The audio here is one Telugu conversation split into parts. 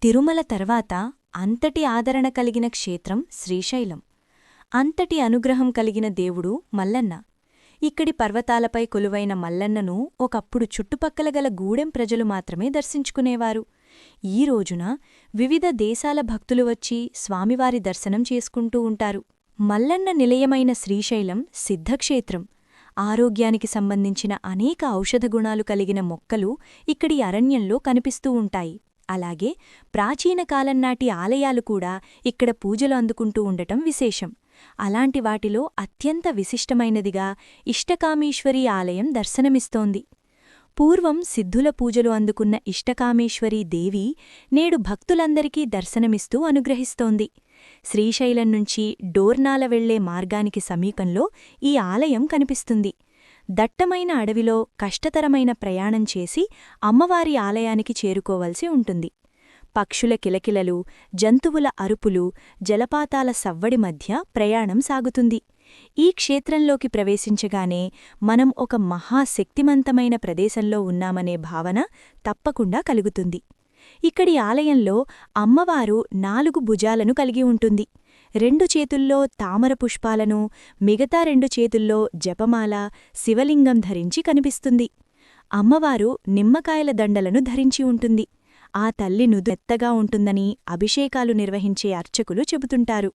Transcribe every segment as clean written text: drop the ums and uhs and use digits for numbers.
తిరుమల తర్వాత అంతటి ఆదరణ కలిగిన క్షేత్రం శ్రీశైలం. అంతటి అనుగ్రహం కలిగిన దేవుడు మల్లన్న. ఇక్కడి పర్వతాలపై కొలువైన మల్లన్నను ఒకప్పుడు చుట్టుపక్కల గల గూడెం ప్రజలు మాత్రమే దర్శించుకునేవారు. ఈ రోజున వివిధ దేశాల భక్తులు వచ్చి స్వామివారి దర్శనం చేసుకుంటూ ఉంటారు. మల్లన్న నిలయమైన శ్రీశైలం సిద్ధక్షేత్రం. ఆరోగ్యానికి సంబంధించిన అనేక ఔషధ గుణాలు కలిగిన మొక్కలు ఇక్కడి అరణ్యంలో కనిపిస్తూ ఉంటాయి. అలాగే ప్రాచీన కాలంనాటి ఆలయాలు కూడా ఇక్కడ పూజలు అందుకుంటూ ఉండటం విశేషం. అలాంటి వాటిలో అత్యంత విశిష్టమైనదిగా ఇష్టకామేశ్వరీ ఆలయం దర్శనమిస్తోంది. పూర్వం సిద్ధుల పూజలు అందుకున్న ఇష్టకామేశ్వరీ దేవి నేడు భక్తులందరికీ దర్శనమిస్తూ అనుగ్రహిస్తోంది. శ్రీశైలం నుంచి డోర్నాల వెళ్లే మార్గానికి సమీపంలో ఈ ఆలయం కనిపిస్తుంది. దట్టమైన అడవిలో కష్టతరమైన ప్రయాణం చేసి అమ్మవారి ఆలయానికి చేరుకోవలసి ఉంటుంది. పక్షుల కిలకిలలు, జంతువుల అరుపులు, జలపాతాల సవ్వడి మధ్య ప్రయాణం సాగుతుంది. ఈ క్షేత్రంలోకి ప్రవేశించగానే మనం ఒక మహాశక్తిమంతమైన ప్రదేశంలో ఉన్నామనే భావన తప్పకుండా కలుగుతుంది. ఇక్కడి ఆలయంలో అమ్మవారు 4 భుజాలను కలిగి ఉంటుంది. 2 చేతుల్లో తామర పుష్పాలను, మిగతా 2 చేతుల్లో జపమాల, శివలింగం ధరించి కనిపిస్తుంది. అమ్మవారు నిమ్మకాయల దండలను ధరించి ఉంటుంది. ఆ తల్లి నుదు మెత్తగా ఉంటుందని అభిషేకాలు నిర్వహించే అర్చకులు చెబుతుంటారు.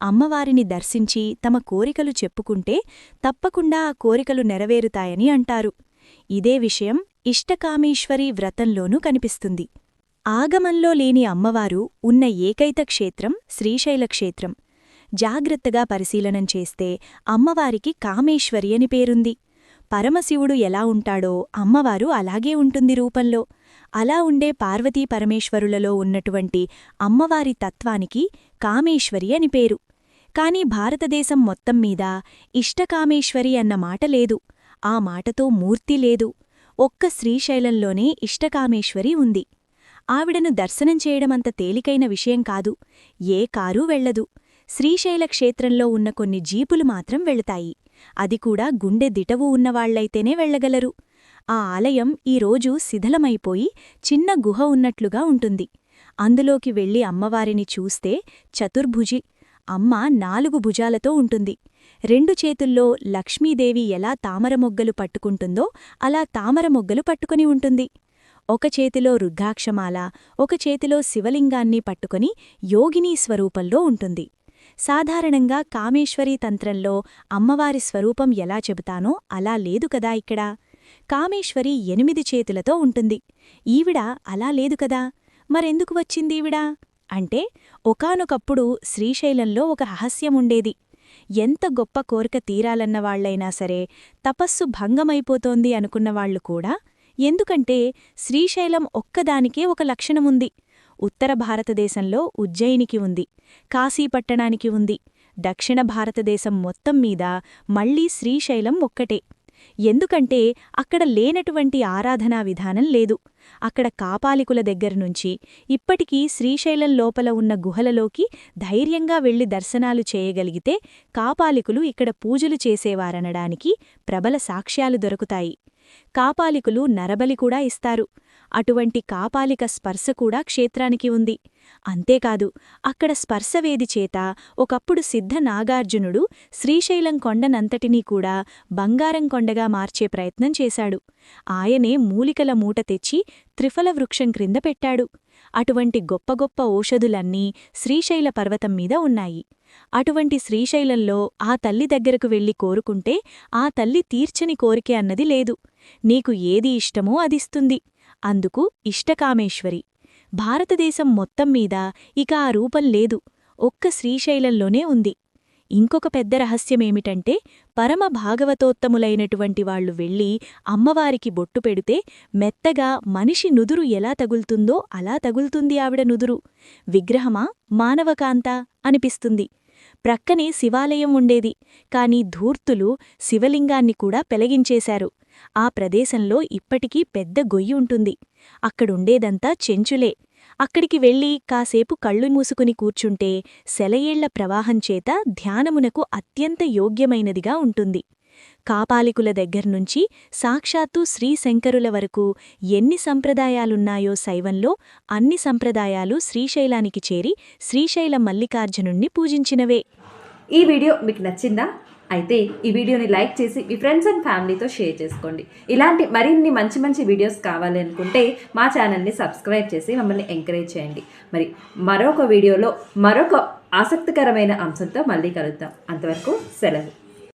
అమ్మవారిని దర్శించి తమ కోరికలు చెప్పుకుంటే తప్పకుండా ఆ కోరికలు నెరవేరుతాయని అంటారు. ఇదే విషయం ఇష్టకామేశ్వరీ వ్రతంలోనూ కనిపిస్తుంది. ఆగమంలో లేని అమ్మవారు ఉన్న ఏకైక క్షేత్రం శ్రీశైల క్షేత్రం. జాగ్రత్తగా పరిశీలనం చేస్తే అమ్మవారికి కామేశ్వరి అని పేరుంది. పరమశివుడు ఎలా ఉంటాడో అమ్మవారు అలాగే ఉంటుంది రూపంలో. అలా ఉండే పార్వతీ పరమేశ్వరులలో ఉన్నటువంటి అమ్మవారి తత్వానికి కామేశ్వరి అని పేరు. కాని భారతదేశం మొత్తం మీద ఇష్టకామేశ్వరి అన్న మాట లేదు. ఆ మాటతో మూర్తి లేదు. ఒక్క శ్రీశైలంలోనే ఇష్టకామేశ్వరి ఉంది. ఆవిడను దర్శనం చేయడమంత తేలికైన విషయం కాదు. ఏ కారూ వెళ్లదు. శ్రీశైల క్షేత్రంలో ఉన్న కొన్ని జీపులు మాత్రం వెళతాయి. అది కూడా గుండె దిటవు ఉన్నవాళ్లైతేనే వెళ్లగలరు. ఆ ఆలయం ఈరోజు శిథిలమైపోయి చిన్న గుహ ఉన్నట్లుగా ఉంటుంది. అందులోకి వెళ్లి అమ్మవారిని చూస్తే చతుర్భుజి అమ్మ 4 భుజాలతో ఉంటుంది. 2 చేతుల్లో లక్ష్మీదేవి ఎలా తామరమొగ్గలు పట్టుకుంటుందో అలా తామరమొగ్గలు పట్టుకుని ఉంటుంది. ఒక చేతిలో రుద్రాక్షమాల, ఒక చేతిలో శివలింగాన్ని పట్టుకుని యోగినీ స్వరూపంలో ఉంటుంది. సాధారణంగా కామేశ్వరీ తంత్రంలో అమ్మవారి స్వరూపం ఎలా చెబుతానో అలా లేదు కదా ఇక్కడ. కామేశ్వరి 8 చేతులతో ఉంటుంది. ఈవిడ అలా లేదు కదా. మరెందుకు వచ్చిందీవిడ అంటే ఒకానొకప్పుడు శ్రీశైలంలో ఒక రహస్యముండేది. ఎంత గొప్ప కోరిక తీరాలన్నవాళ్లైనా సరే తపస్సు భంగమైపోతోంది అనుకున్నవాళ్లు కూడా. ఎందుకంటే శ్రీశైలం ఒక్కదానికే ఒక లక్షణముంది. ఉత్తర భారతదేశంలో ఉజ్జయినికి ఉంది, కాశీపట్టణానికి ఉంది. దక్షిణ భారతదేశం మొత్తం మీద మళ్లీ శ్రీశైలం ఒక్కటే. ఎందుకంటే అక్కడ లేనటువంటి ఆరాధనా విధానం లేదు. అక్కడ కాపాలికుల దగ్గరనుంచి ఇప్పటికీ శ్రీశైలం లోపల ఉన్న గుహలలోకి ధైర్యంగా వెళ్లి దర్శనాలు చేయగలిగితే కాపాలికులు ఇక్కడ పూజలు చేసేవారనడానికి ప్రబల సాక్ష్యాలు దొరుకుతాయి. కాపాలికులు నరబలి కూడా ఇస్తారు. అటువంటి కాపాలిక స్పర్శ కూడా క్షేత్రానికి ఉంది. అంతేకాదు అక్కడ స్పర్శవేది చేత ఒకప్పుడు సిద్ధ నాగార్జునుడు శ్రీశైలం కొండనంతటినీ కూడా బంగారం కొండగా మార్చే ప్రయత్నం చేశాడు. ఆయనే మూలికల మూట తెచ్చి త్రిఫల వృక్షం క్రింద పెట్టాడు. అటువంటి గొప్ప గొప్ప ఓషధులన్నీ శ్రీశైల పర్వతం మీద ఉన్నాయి. అటువంటి శ్రీశైలంలో ఆ తల్లి దగ్గరకు వెళ్లి కోరుకుంటే ఆ తల్లి తీర్చని కోరికే అన్నది లేదు. నీకు ఏది ఇష్టమో అదిస్తుంది. అందుకు ఇష్టకామేశ్వరి. భారతదేశం మొత్తం మీద ఇక ఆ రూపం లేదు. ఒక్క శ్రీశైలంలోనే ఉంది. ఇంకొక పెద్ద రహస్యమేమిటంటే పరమ భాగవతోత్తములైనటువంటి వాళ్లు వెళ్లి అమ్మవారికి బొట్టు పెడితే మెత్తగా మనిషి నుదురు ఎలా తగులుతుందో అలా తగులుతుంది ఆవిడ నుదురు. విగ్రహమా మానవకాంతా అనిపిస్తుంది. ప్రక్కనే శివాలయం ఉండేది. కాని ధూర్తులు శివలింగాన్ని కూడా పెలగించేశారు. ఆ ప్రదేశంలో ఇప్పటికీ పెద్ద గొయ్యి ఉంటుంది. అక్కడుండేదంతా చెంచులే. అక్కడికి వెళ్లి కాసేపు కళ్ళు మూసుకుని కూర్చుంటే సెలయేళ్ల ప్రవాహంచేత ధ్యానమునకు అత్యంత యోగ్యమైనదిగా ఉంటుంది. కాపాలికుల దగ్గర్నుంచి సాక్షాత్తు శ్రీశంకరుల వరకు ఎన్ని సంప్రదాయాలున్నాయో శైవంలో అన్ని సంప్రదాయాలు శ్రీశైలానికి చేరి శ్రీశైల మల్లికార్జునుణ్ణి పూజించినవే. ఈ వీడియో మీకు నచ్చిందా? అయితే ఈ వీడియోని లైక్ చేసి మీ ఫ్రెండ్స్ అండ్ ఫ్యామిలీతో షేర్ చేసుకోండి. ఇలాంటి మరిన్ని మంచి మంచి వీడియోస్ కావాలి అనుకుంటే మా ఛానల్ని సబ్స్క్రైబ్ చేసి మమ్మల్ని ఎంకరేజ్ చేయండి. మరి మరొక వీడియోలో మరొక ఆసక్తికరమైన అంశంతో మళ్ళీ కలుద్దాం. అంతవరకు సెలవు.